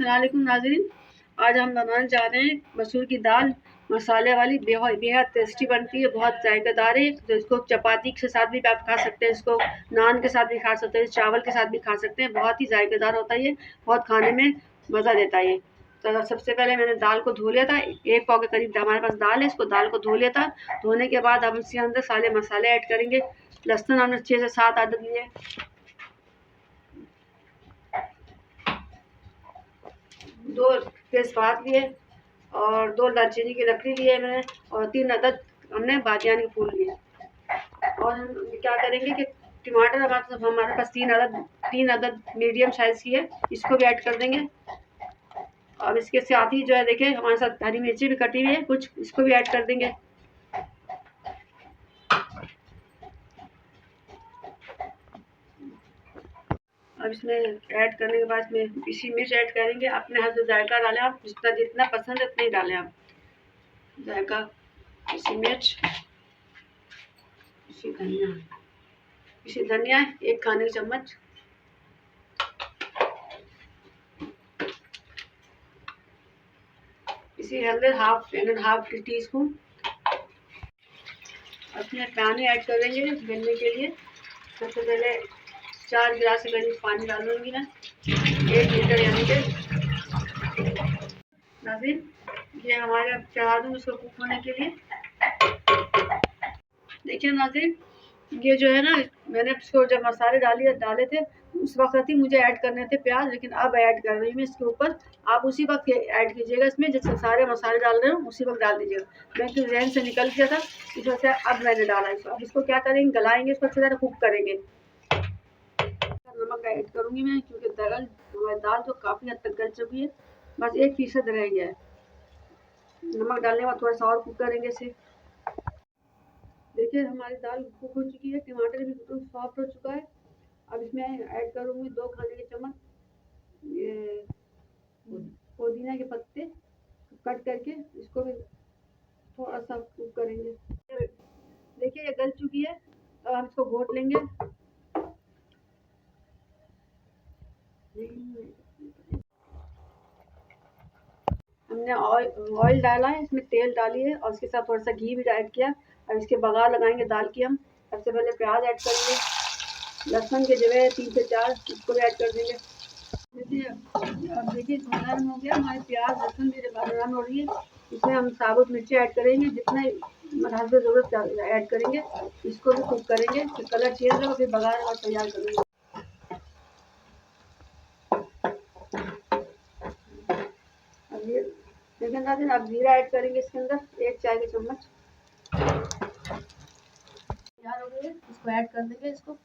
अस्सलाम वालेकुम नाज़रीन। आज हम बनाने जा रहे हैं मसूर की दाल मसाले वाली। बेहद टेस्टी बनती है, बहुत जायकेदार है। तो इसको चपाती के साथ भी आप खा सकते हैं, इसको नान के साथ भी खा सकते हैं, चावल के साथ भी खा सकते हैं। बहुत ही जायकेदार होता है ये, बहुत खाने में मज़ा देता है ये। तो सबसे पहले मैंने दाल को धो लिया था, 1 पाव के करीब हमारे पास दाल है। इसको दाल को धो लिया था। धोने के बाद हम इसके अंदर सारे मसाले ऐड करेंगे। लहसुन हमने 6 से 7 अदद लिए, 2 तेज़पात लिए और 2 दालचीनी की लकड़ी लिए मैंने और 3 अदद हमने बादियान के फूल लिए। और हम क्या करेंगे कि टमाटर हमारे पास 3 अदद मीडियम साइज़ की है, इसको भी ऐड कर देंगे। अब इसके साथ ही जो है देखिए हमारे साथ हरी मिर्ची भी कटी हुई है कुछ, इसको भी ऐड कर देंगे। अब इसमें ऐड करने के बाद इसमें पीसी मिर्च ऐड करेंगे। अपने हाथ से जायका डालें, आप जितना पसंद है उतना ही डालें आप जायका। पीसी मिर्च, पीसी धनिया 1 खाने की चम्मच, इसी हल्दी हाफ टी स्पून। अपने पानी ऐड करेंगे गलने के लिए। सबसे पहले 4 गिलास के करीब पानी डालूंगी मैं, 1 लीटर यानी कि। नाज़रीन ये हमारे अब चढ़ा दूँ इसको कुक होने के लिए। देखिए नाज़रीन ये जो है ना, मैंने इसको जब मसाले डाले थे उस वक्त ही मुझे ऐड करने थे प्याज, लेकिन अब ऐड कर रही हूँ मैं इसके ऊपर। आप उसी वक्त ऐड कीजिएगा इसमें, जैसे सारे मसाले डाल रहे हो उसी वक्त डाल दीजिएगा। मैं तो जहन से निकल गया था, इस वजह से अब मैंने डाला इसको। अब इसको क्या करेंगे, गलाएंगे इसको, अच्छी तरह कुक करेंगे। नमक ऐड करूँगी मैं, क्योंकि हमारी दाल तो काफ़ी हद तक गल चुकी है, बस 1% रह गया है। नमक डालने के बाद थोड़ा सा और कुक करेंगे इसे। देखिए हमारी दाल कुक हो चुकी है, टमाटर भी बिल्कुल सॉफ्ट हो चुका है। अब इसमें ऐड करूँगी 2 खाने के चम्मच ये पुदीना के पत्ते कट करके, इसको भी थोड़ा सा कुक करेंगे। देखिए ये गल चुकी है, अब हम इसको घोट लेंगे। हमने ऑयल डाला है, इसमें तेल डाली है और उसके साथ थोड़ा सा घी भी ऐड किया। अब इसके बघार लगाएंगे दाल की हम। सबसे पहले प्याज ऐड करेंगे, लहसुन के जगह 3 से 4 इसको भी ऐड कर देंगे। देखिए अब देखिए नरम हो गया हमारे प्याज, लहसुन भी नरम हो रही है। इसमें हम साबुत मिर्ची ऐड करेंगे, जितना हस्ब ज़रूरत ऐड करेंगे। इसको भी कुक करेंगे, फिर कलर चेंज होगा, फिर बघार और तैयार करेंगे। अब ये देखिए नाज़रीन, अब जीरा ऐड करेंगे इसके अंदर 1 चाय की चम्मच। तैयार हो गई है, इसको ऐड कर देंगे। इसको